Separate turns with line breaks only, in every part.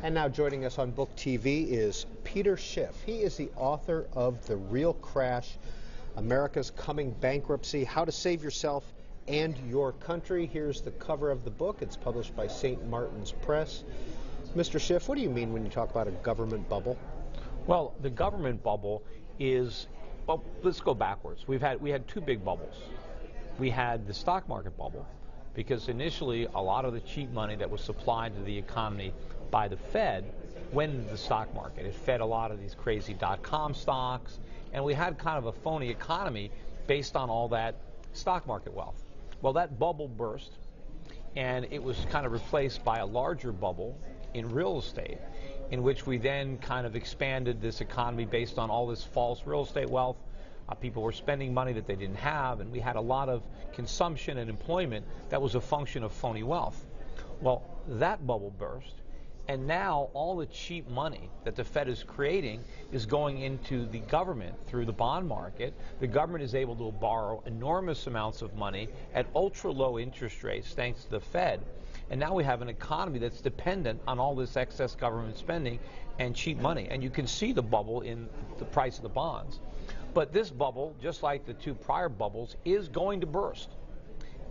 And now joining us on Book TV is Peter Schiff. He is the author of The Real Crash, America's Coming Bankruptcy, How to Save Yourself and Your Country. Here's the cover of the book. It's published by St. Martin's Press. Mr. Schiff, what do you mean when you talk about a government bubble?
Well, the government bubble is, well, let's go backwards. We had two big bubbles. We had the stock market bubble, because initially a lot of the cheap money that was supplied to the economy by the Fed went into the stock market. It fed a lot of these crazy dot-com stocks, and we had kind of a phony economy based on all that stock market wealth. Well, that bubble burst, and it was kind of replaced by a larger bubble in real estate, in which we then kind of expanded this economy based on all this false real estate wealth. People were spending money that they didn't have, and we had a lot of consumption and employment that was a function of phony wealth. Well, that bubble burst, and now all the cheap money that the Fed is creating is going into the government through the bond market. The government is able to borrow enormous amounts of money at ultra low interest rates thanks to the Fed. And now we have an economy that's dependent on all this excess government spending and cheap money. And you can see the bubble in the price of the bonds. But this bubble, just like the two prior bubbles, is going to burst.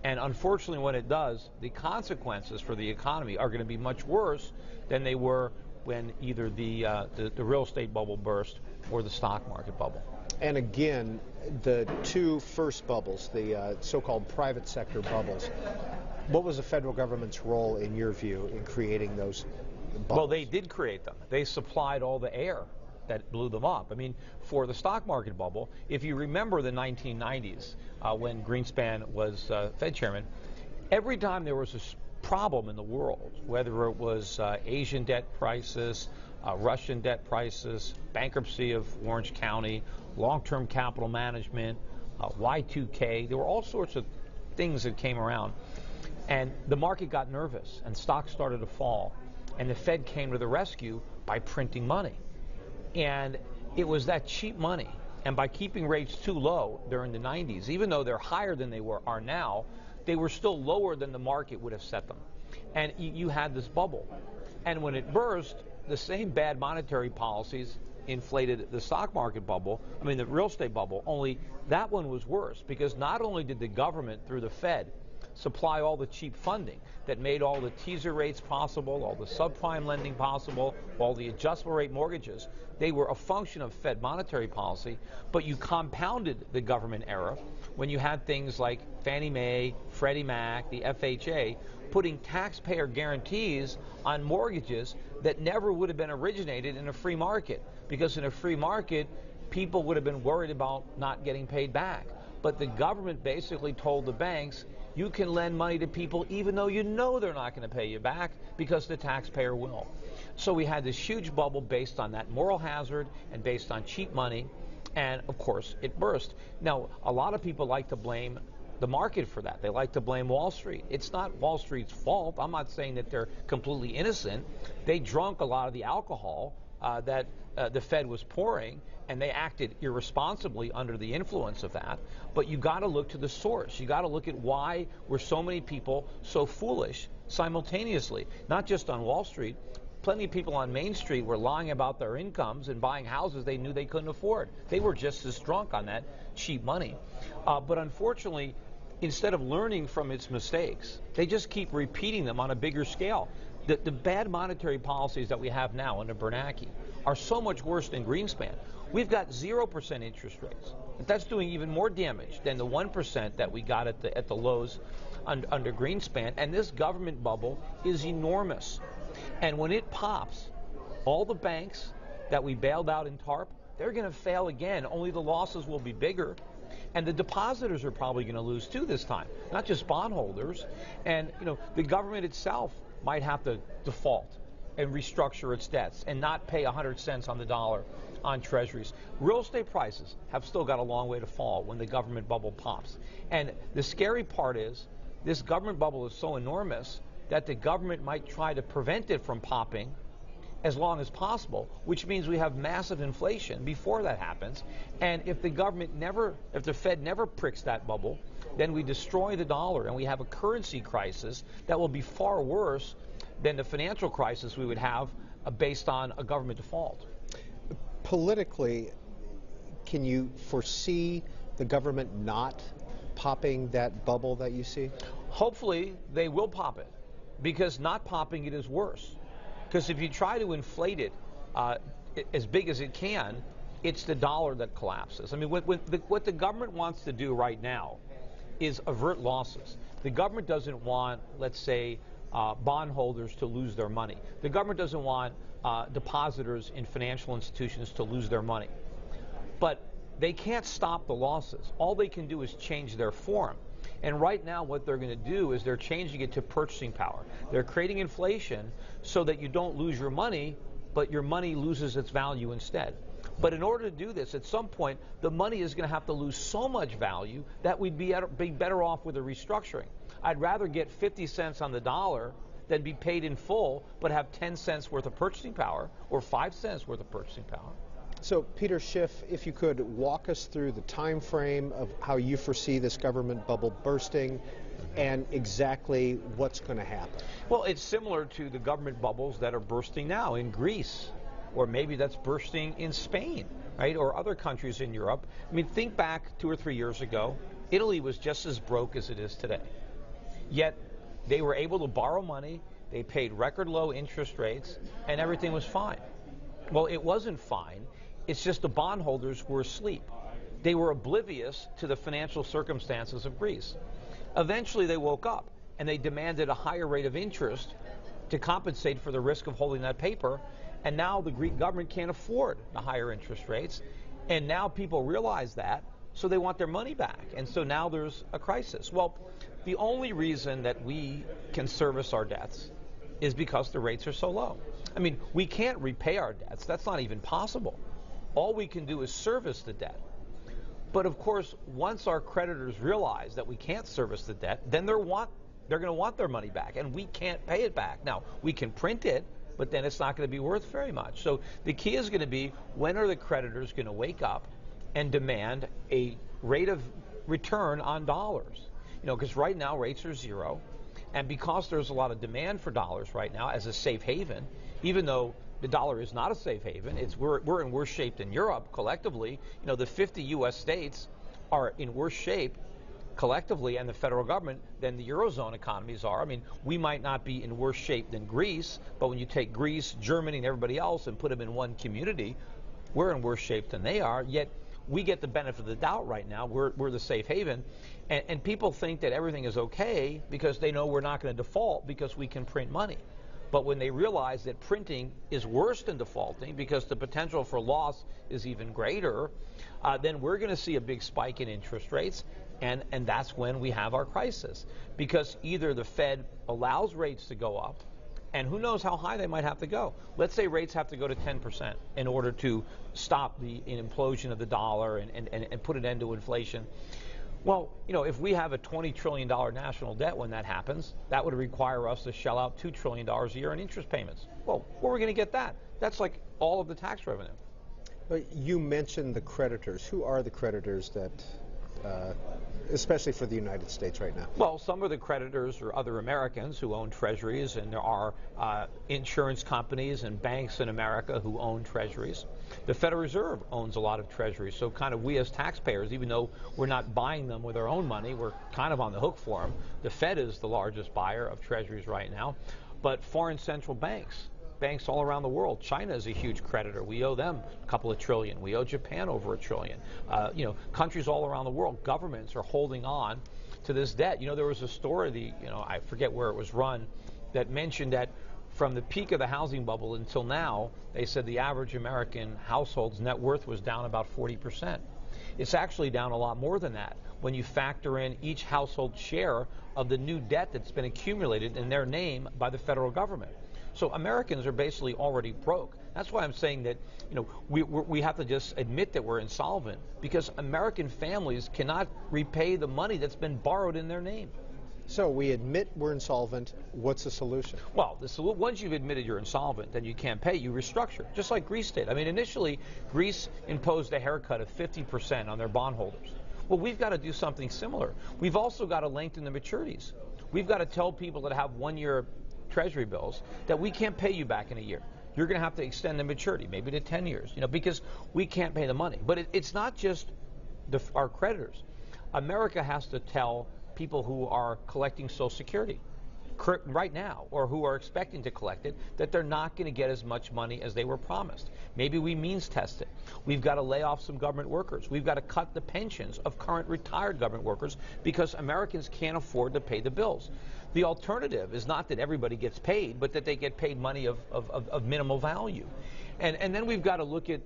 And unfortunately, when it does, the consequences for the economy are going to be much worse than they were when either the real estate bubble burst or the stock market bubble.
And again, the two first bubbles, the so-called private sector bubbles, what was the federal government's role, in your view, in creating those bubbles?
Well, they did create them. They supplied all the air that blew them up. I mean, for the stock market bubble, if you remember the 1990s, when Greenspan was Fed chairman, every time there was a problem in the world, whether it was Asian debt crisis, Russian debt crisis, bankruptcy of Orange County, long-term capital management, Y2K, there were all sorts of things that came around. And the market got nervous, and stocks started to fall, and the Fed came to the rescue by printing money. And it was that cheap money, and by keeping rates too low during the 90s, even though they're higher than they are now, they were still lower than the market would have set them. And you had this bubble. And when it burst, the same bad monetary policies inflated the stock market bubble, the real estate bubble, only that one was worse, because not only did the government, through the Fed, supply all the cheap funding that made all the teaser rates possible, all the subprime lending possible, all the adjustable rate mortgages. They were a function of Fed monetary policy, but you compounded the government error when you had things like Fannie Mae, Freddie Mac, the FHA, putting taxpayer guarantees on mortgages that never would have been originated in a free market, because in a free market, people would have been worried about not getting paid back. But the government basically told the banks, you can lend money to people even though you know they're not going to pay you back, because the taxpayer will. So we had this huge bubble based on that moral hazard and based on cheap money, and of course it burst. Now, a lot of people like to blame the market for that. They like to blame Wall Street. It's not Wall Street's fault. I'm not saying that they're completely innocent. They drank a lot of the alcohol that the Fed was pouring, and they acted irresponsibly under the influence of that. But you got to look to the source. You got to look at why were so many people so foolish simultaneously, not just on Wall Street. Plenty of people on Main Street were lying about their incomes and buying houses they knew they couldn't afford. They were just as drunk on that cheap money. But unfortunately, instead of learning from its mistakes, they just keep repeating them on a bigger scale. The bad monetary policies that we have now under Bernanke are so much worse than Greenspan. We've got 0% interest rates. That's doing even more damage than the 1% that we got at the lows under Greenspan. And this government bubble is enormous. And when it pops, all the banks that we bailed out in TARP, they're going to fail again, only the losses will be bigger. And the depositors are probably going to lose too this time, not just bondholders. And the government itself might have to default and restructure its debts and not pay 100 cents on the dollar on treasuries. Real estate prices have still got a long way to fall when the government bubble pops. And the scary part is this government bubble is so enormous that the government might try to prevent it from popping as long as possible, which means we have massive inflation before that happens. And if the Fed never pricks that bubble, then we destroy the dollar and we have a currency crisis that will be far worse than the financial crisis we would have based on a government default.
Politically, can you foresee the government not popping that bubble that you see?
Hopefully they will pop it, because not popping it is worse. Because if you try to inflate it as big as it can, it's the dollar that collapses. I mean, what the government wants to do right now is avert losses. The government doesn't want, let's say, bondholders to lose their money. The government doesn't want depositors in financial institutions to lose their money. But they can't stop the losses. All they can do is change their form. And right now what they're going to do is they're changing it to purchasing power. They're creating inflation so that you don't lose your money, but your money loses its value instead. But in order to do this, at some point, the money is going to have to lose so much value that we'd be better off with a restructuring. I'd rather get 50 cents on the dollar than be paid in full, but have 10 cents worth of purchasing power or 5 cents worth of purchasing power.
So, Peter Schiff, if you could walk us through the time frame of how you foresee this government bubble bursting and exactly what's going to happen.
Well, it's similar to the government bubbles that are bursting now in Greece, or maybe that's bursting in Spain, right, or other countries in Europe. I mean, think back 2 or 3 years ago. Italy was just as broke as it is today. Yet they were able to borrow money, they paid record low interest rates, and everything was fine. Well, it wasn't fine. It's just the bondholders were asleep. They were oblivious to the financial circumstances of Greece. Eventually they woke up and they demanded a higher rate of interest to compensate for the risk of holding that paper. And now the Greek government can't afford the higher interest rates. And now people realize that, so they want their money back. And so now there's a crisis. Well, the only reason that we can service our debts is because the rates are so low. I mean, we can't repay our debts. That's not even possible. All we can do is service the debt. But of course, once our creditors realize that we can't service the debt, then they're going to want their money back, and we can't pay it back. Now, we can print it, but then it's not going to be worth very much. So the key is going to be, when are the creditors going to wake up and demand a rate of return on dollars? You know, because right now rates are zero, and because there's a lot of demand for dollars right now as a safe haven, even though the dollar is not a safe haven, we're in worse shape than Europe collectively. You know, the 50 U.S. states are in worse shape collectively, and the federal government, than the Eurozone economies are. I mean, we might not be in worse shape than Greece, but when you take Greece, Germany, and everybody else and put them in one community, we're in worse shape than they are. Yet we get the benefit of the doubt right now. We're the safe haven. And people think that everything is okay because they know we're not going to default because we can print money. But when they realize that printing is worse than defaulting because the potential for loss is even greater, then we're going to see a big spike in interest rates, and that's when we have our crisis. Because either the Fed allows rates to go up, and who knows how high they might have to go. Let's say rates have to go to 10% in order to stop the implosion of the dollar and put an end to inflation. Well, you know, if we have a $20 trillion national debt when that happens, that would require us to shell out $2 trillion a year in interest payments. Well, where are we going to get that? That's like all of the tax revenue.
But you mentioned the creditors. Who are the creditors that, especially for the United States right now?
Well, some of the creditors are other Americans who own treasuries, and there are insurance companies and banks in America who own treasuries. The Federal Reserve owns a lot of treasuries, so kind of we as taxpayers, even though we're not buying them with our own money, we're kind of on the hook for them. The Fed is the largest buyer of treasuries right now, but foreign central banks all around the world. China is a huge creditor. We owe them a couple of trillion. We owe Japan over $1 trillion. You know, countries all around the world, governments are holding on to this debt. You know, there was a story, I forget where it was run, that mentioned that from the peak of the housing bubble until now, they said the average American household's net worth was down about 40%. It's actually down a lot more than that when you factor in each household's share of the new debt that's been accumulated in their name by the federal government. So Americans are basically already broke. That's why I'm saying that, you know, we have to just admit that we're insolvent, because American families cannot repay the money that's been borrowed in their name.
So we admit we're insolvent. What's the solution?
Well, once you've admitted you're insolvent, then you can't pay. You restructure, just like Greece did. I mean, initially, Greece imposed a haircut of 50% on their bondholders. Well, we've got to do something similar. We've also got to lengthen the maturities. We've got to tell people that have 1 year Treasury bills that we can't pay you back in a year. You're going to have to extend the maturity, maybe to 10 years, because we can't pay the money. But it's not just our creditors. America has to tell people who are collecting Social Security right now, or who are expecting to collect it, that they're not going to get as much money as they were promised. Maybe we means test it. We've got to lay off some government workers. We've got to cut the pensions of current retired government workers because Americans can't afford to pay the bills. The alternative is not that everybody gets paid, but that they get paid money of minimal value. And then we've got to look at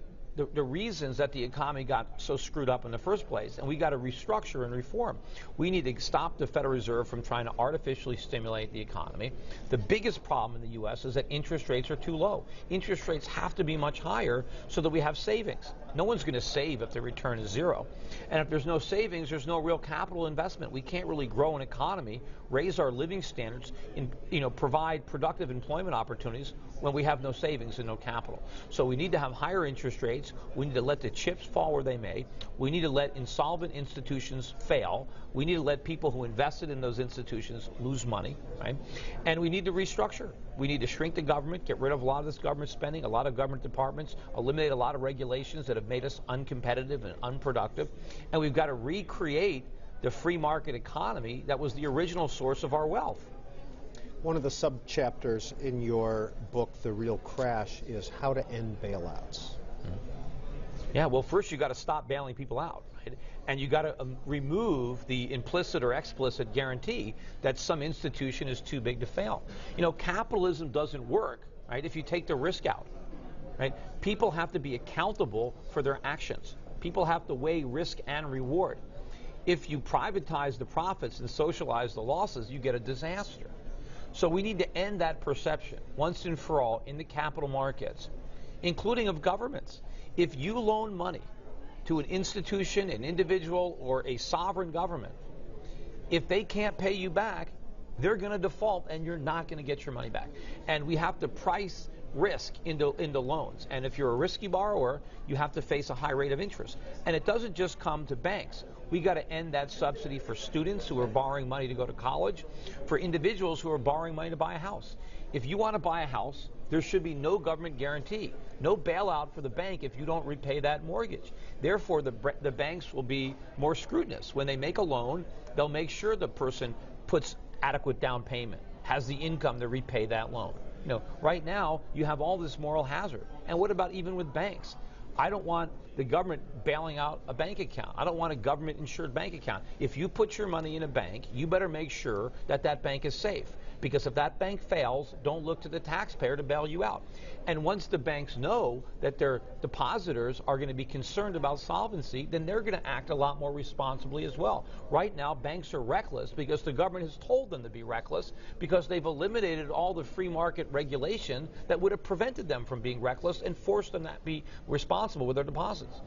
the reasons that the economy got so screwed up in the first place, and we got to restructure and reform. We need to stop the Federal Reserve from trying to artificially stimulate the economy. The biggest problem in the U.S. is that interest rates are too low. Interest rates have to be much higher so that we have savings. No one's going to save if the return is zero. And if there's no savings, there's no real capital investment. We can't really grow an economy, raise our living standards, provide productive employment opportunities when we have no savings and no capital. So we need to have higher interest rates. We need to let the chips fall where they may. We need to let insolvent institutions fail. We need to let people who invested in those institutions lose money, right? And we need to restructure. We need to shrink the government, get rid of a lot of this government spending, a lot of government departments, eliminate a lot of regulations that have made us uncompetitive and unproductive. And we've got to recreate the free market economy that was the original source of our wealth.
One of the sub-chapters in your book, The Real Crash, is how to end bailouts.
Yeah, well, first you got to stop bailing people out, right? And you got to remove the implicit or explicit guarantee that some institution is too big to fail. Capitalism doesn't work, right, if you take the risk out, right? People have to be accountable for their actions. People have to weigh risk and reward. If you privatize the profits and socialize the losses, you get a disaster. So we need to end that perception once and for all in the capital markets, including of governments. If you loan money to an institution, an individual, or a sovereign government, if they can't pay you back, they're going to default and you're not going to get your money back. And we have to price risk into loans. And if you're a risky borrower, you have to face a high rate of interest. And it doesn't just come to banks. We got to end that subsidy for students who are borrowing money to go to college, for individuals who are borrowing money to buy a house. If you want to buy a house, there should be no government guarantee, no bailout for the bank if you don't repay that mortgage. Therefore, the banks will be more scrutinous. When they make a loan, they'll make sure the person puts adequate down payment, has the income to repay that loan. Right now, you have all this moral hazard. And what about even with banks? I don't want the government bailing out a bank account. I don't want a government-insured bank account. If you put your money in a bank, you better make sure that that bank is safe. Because if that bank fails, don't look to the taxpayer to bail you out. And once the banks know that their depositors are going to be concerned about solvency, then they're going to act a lot more responsibly as well. Right now, banks are reckless because the government has told them to be reckless because they've eliminated all the free market regulation that would have prevented them from being reckless and forced them to be responsible with their deposits.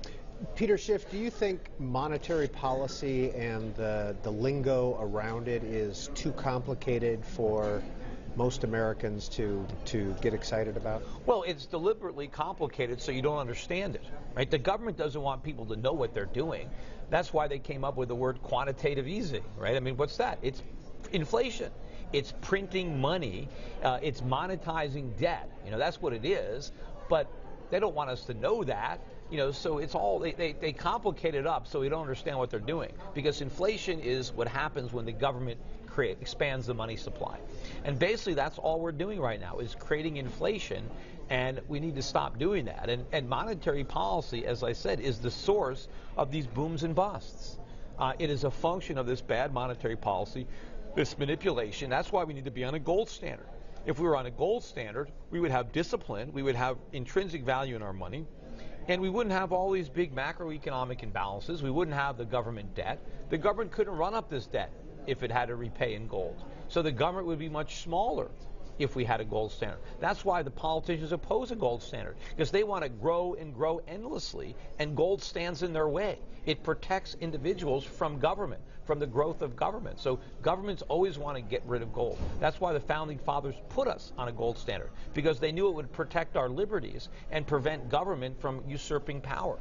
Peter Schiff, do you think monetary policy and the lingo around it is too complicated for most Americans to get excited about?
Well, it's deliberately complicated so you don't understand it, right? The government doesn't want people to know what they're doing. That's why they came up with the word quantitative easing, right? I mean, what's that? It's inflation. It's printing money. It's monetizing debt. That's what it is. But they don't want us to know that. So it's all, they complicate it up so we don't understand what they're doing. Because inflation is what happens when the government expands the money supply. And basically that's all we're doing right now is creating inflation, and we need to stop doing that. And monetary policy, as I said, is the source of these booms and busts. It is a function of this bad monetary policy, this manipulation. That's why we need to be on a gold standard. If we were on a gold standard, we would have discipline, we would have intrinsic value in our money, and we wouldn't have all these big macroeconomic imbalances. We wouldn't have the government debt. The government couldn't run up this debt if it had to repay in gold. So the government would be much smaller if we had a gold standard. That's why the politicians oppose a gold standard, because they want to grow and grow endlessly, and gold stands in their way. It protects individuals from government, from the growth of government. So governments always want to get rid of gold. That's why the founding fathers put us on a gold standard, because they knew it would protect our liberties and prevent government from usurping power.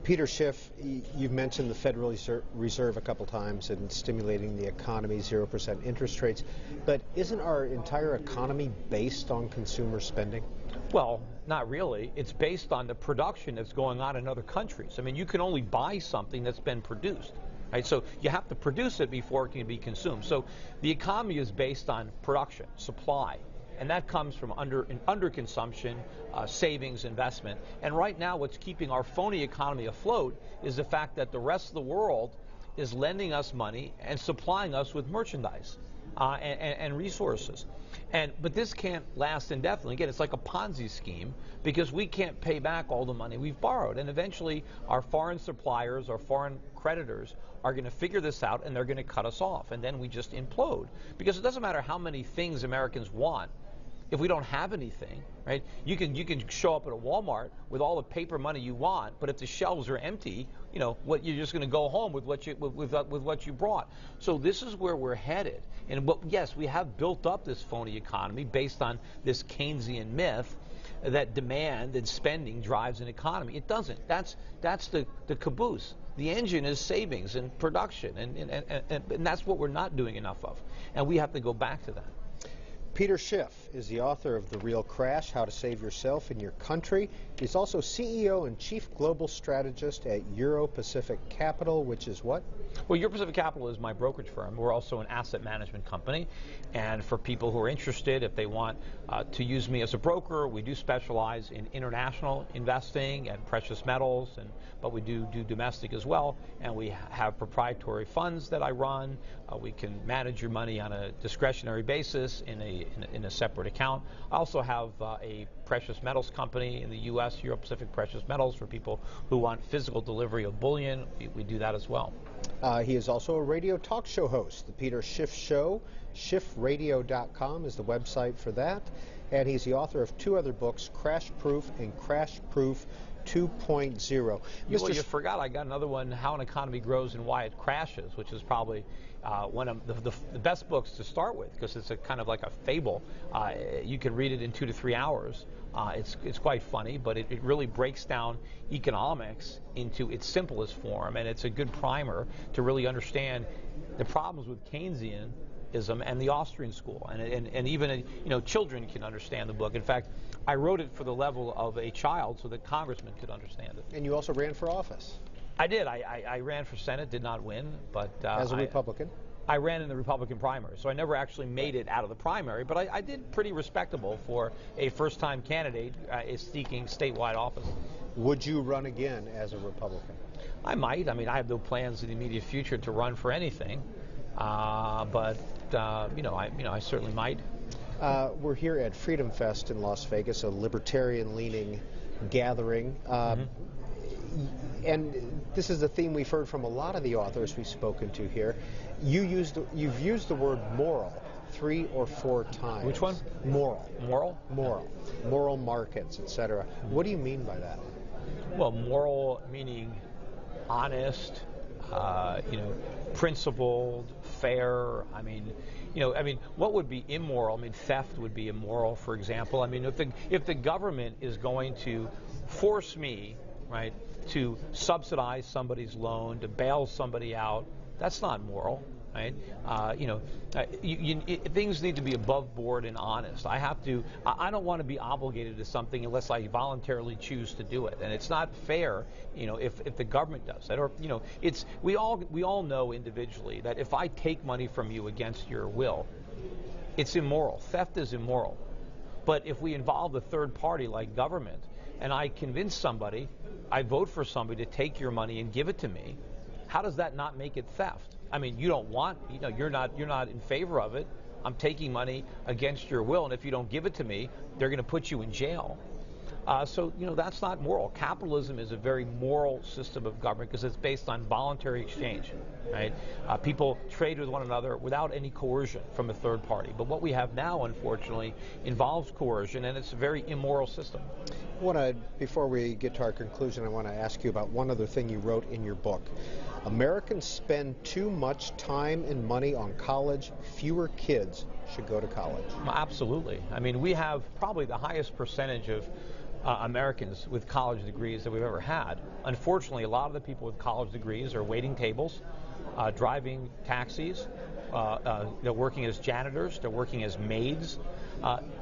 Peter Schiff, you've mentioned the Federal Reserve a couple times and stimulating the economy, 0% interest rates, but isn't our entire economy based on consumer spending?
Well, not really. It's based on the production that's going on in other countries. I mean, you can only buy something that's been produced. Right? So you have to produce it before it can be consumed. So the economy is based on production, supply, and that comes from underconsumption, savings, investment. And right now what's keeping our phony economy afloat is the fact that the rest of the world is lending us money and supplying us with merchandise and resources. But this can't last indefinitely. Again, it's like a Ponzi scheme because we can't pay back all the money we've borrowed. And eventually our foreign suppliers, our foreign creditors are going to figure this out and they're going to cut us off. And then we just implode. Because it doesn't matter how many things Americans want. If we don't have anything, right? You can show up at a Walmart with all the paper money you want, but if the shelves are empty, you know what, you're just going to go home with what you brought. So this is where we're headed. And yes, we have built up this phony economy based on this Keynesian myth that demand and spending drives an economy. It doesn't. That's the caboose. The engine is savings and production, and that's what we're not doing enough of. And we have to go back to that.
Peter Schiff is the author of The Real Crash, How to Save Yourself and Your Country. He's also CEO and Chief Global Strategist at Euro Pacific Capital, which is what?
Well, Euro Pacific Capital is my brokerage firm. We're also an asset management company. And for people who are interested, if they want to use me as a broker, we do specialize in international investing and precious metals, but we do domestic as well. And we have proprietary funds that I run. We can manage your money on a discretionary basis in a separate account. I also have a precious metals company in the U.S., Euro Pacific Precious Metals, for people who want physical delivery of bullion. We do that as well.
He is also a radio talk show host, The Peter Schiff Show. SchiffRadio.com is the website for that. And he's the author of two other books, Crash Proof and Crash Proof 2.0.
Well, you forgot I got another one, How an Economy Grows and Why It Crashes, which is probably one of the best books to start with because it's a kind of like a fable. You can read it in 2 to 3 hours. It's quite funny, but it really breaks down economics into its simplest form, and it's a good primer to really understand the problems with Keynesianism and the Austrian school, and even children can understand the book. In fact, I wrote it for the level of a child so that congressmen could understand it.
And you also ran for office.
I did. I ran for Senate, did not win, but
as a Republican.
I ran in the Republican primary, so I never actually made it out of the primary, but I did pretty respectable for a first-time candidate seeking statewide office.
Would you run again as a Republican?
I might. I mean, I have no plans in the immediate future to run for anything, but I certainly might.
We're here at FreedomFest in Las Vegas, a libertarian-leaning gathering. And this is a theme we've heard from a lot of the authors we've spoken to here. You've used the word moral 3 or 4 times.
Which one?
Moral.
Moral?
Moral. Moral markets, etc. What do you mean by that?
Well, moral meaning honest, principled, fair. I mean, what would be immoral? I mean, theft would be immoral, for example. I mean, if the government is going to force me, right, to subsidize somebody's loan, to bail somebody out, that's not moral, right? Things need to be above board and honest. I don't want to be obligated to something unless I voluntarily choose to do it, and it's not fair, if the government does that, or we all know individually that if I take money from you against your will, it's immoral. Theft is immoral. But if we involve a third party like government, and I convince somebody, I vote for somebody to take your money and give it to me, how does that not make it theft? I mean, you don't want, you're not in favor of it. I'm taking money against your will, and if you don't give it to me, they're going to put you in jail. So that's not moral. Capitalism is a very moral system of government because it's based on voluntary exchange, right? People trade with one another without any coercion from a third party. But what we have now, unfortunately, involves coercion, and it's a very immoral system.
Before we get to our conclusion, I want to ask you about one other thing you wrote in your book. Americans spend too much time and money on college. Fewer kids should go to college.
Absolutely. I mean, we have probably the highest percentage of Americans with college degrees that we've ever had. Unfortunately, a lot of the people with college degrees are waiting tables, driving taxis, they're working as janitors, they're working as maids.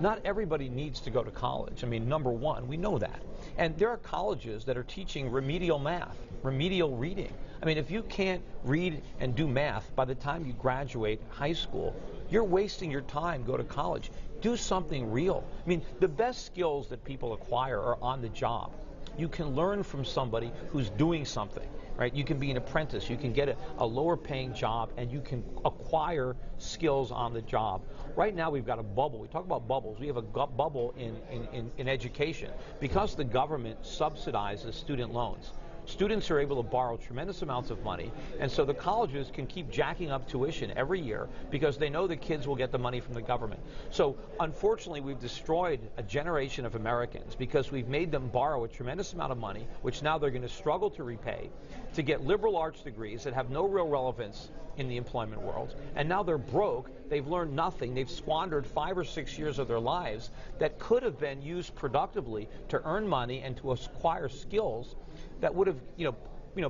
Not everybody needs to go to college. I mean, number one, we know that. And there are colleges that are teaching remedial math, remedial reading. I mean, if you can't read and do math by the time you graduate high school, you're wasting your time. Go to college. Do something real. I mean, the best skills that people acquire are on the job. You can learn from somebody who's doing something, right? You can be an apprentice. You can get a lower paying job, and you can acquire skills on the job. Right now, we've got a bubble. We talk about bubbles. We have a bubble in education because the government subsidizes student loans. Students are able to borrow tremendous amounts of money, and so the colleges can keep jacking up tuition every year because they know the kids will get the money from the government. So unfortunately, we've destroyed a generation of Americans because we've made them borrow a tremendous amount of money, which now they're going to struggle to repay, to get liberal arts degrees that have no real relevance in the employment world. And now they're broke. They've learned nothing. They've squandered 5 or 6 years of their lives that could have been used productively to earn money and to acquire skills that would have,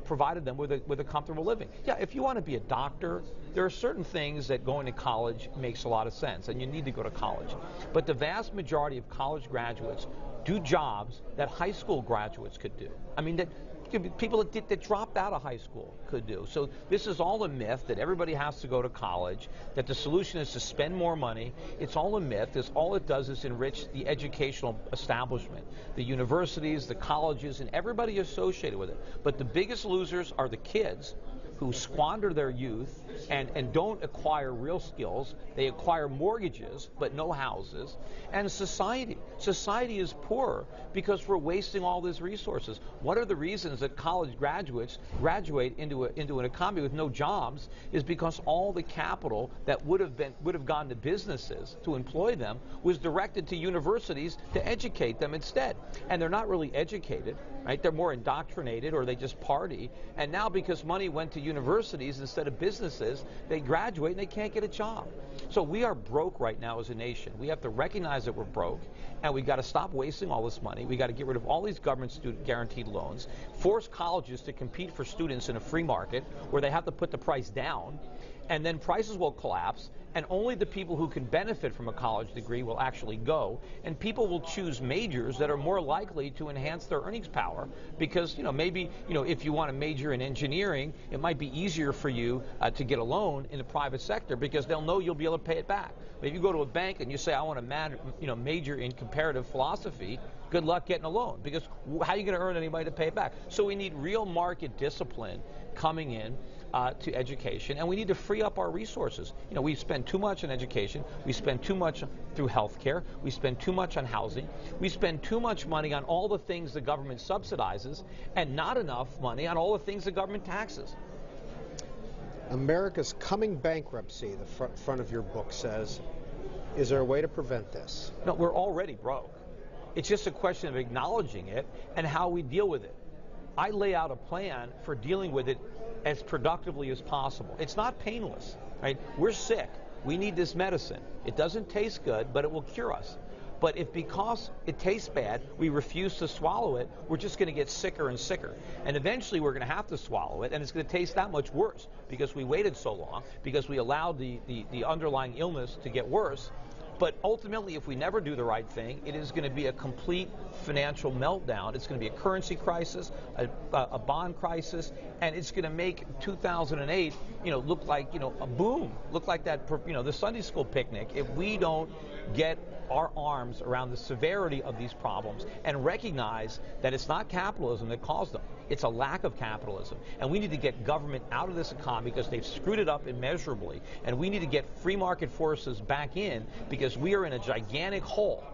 provided them with a comfortable living. Yeah, if you want to be a doctor, there are certain things that going to college makes a lot of sense, and you need to go to college. But the vast majority of college graduates do jobs that high school graduates could do. I mean, that people that dropped out of high school could do. So this is all a myth that everybody has to go to college, that the solution is to spend more money. It's all a myth. All it does is enrich the educational establishment, the universities, the colleges, and everybody associated with it. But the biggest losers are the kids who squander their youth and don't acquire real skills. They acquire mortgages but no houses. And society is poor because we're wasting all these resources. What are the reasons that college graduates graduate into an economy with no jobs? Is because all the capital that would have gone to businesses to employ them was directed to universities to educate them instead. And they're not really educated, right? They're more indoctrinated, or they just party. And now because money went to universities instead of businesses, they graduate and they can't get a job. So we are broke right now as a nation. We have to recognize that we're broke, and we've got to stop wasting all this money. We've got to get rid of all these government student guaranteed loans, force colleges to compete for students in a free market where they have to put the price down, and then prices will collapse, and only the people who can benefit from a college degree will actually go, and people will choose majors that are more likely to enhance their earnings power because, maybe, if you want to major in engineering, it might be easier for you to get a loan in the private sector because they'll know you'll be able to pay it back. But if you go to a bank and you say, I want to major in comparative philosophy, good luck getting a loan because how are you going to earn any money to pay it back? So we need real market discipline coming in to education, and we need to free up our resources. We spend too much on education, we spend too much through health care, we spend too much on housing, we spend too much money on all the things the government subsidizes, and not enough money on all the things the government taxes.
America's coming bankruptcy, the front of your book says. Is there a way to prevent this?
No, we're already broke. It's just a question of acknowledging it and how we deal with it. I lay out a plan for dealing with it as productively as possible. It's not painless, right? We're sick. We need this medicine. It doesn't taste good, but it will cure us. But if because it tastes bad, we refuse to swallow it, we're just going to get sicker and sicker. And eventually we're going to have to swallow it, and it's going to taste that much worse because we waited so long, because we allowed the underlying illness to get worse. But ultimately, if we never do the right thing, it is going to be a complete financial meltdown. It's going to be a currency crisis, a bond crisis, and it's going to make 2008, look like, a boom, look like that, the Sunday school picnic. If we don't get our arms around the severity of these problems and recognize that it's not capitalism that caused them. It's a lack of capitalism. And we need to get government out of this economy because they've screwed it up immeasurably. And we need to get free market forces back in because we are in a gigantic hole.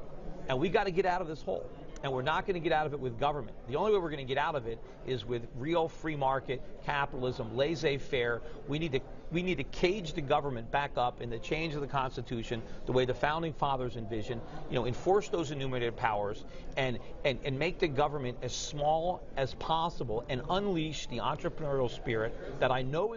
And we got to get out of this hole. And we're not going to get out of it with government. The only way we're going to get out of it is with real free market capitalism, laissez-faire. We need to cage the government back up in the change of the Constitution, the way the founding fathers envisioned. Enforce those enumerated powers and make the government as small as possible and unleash the entrepreneurial spirit that I know is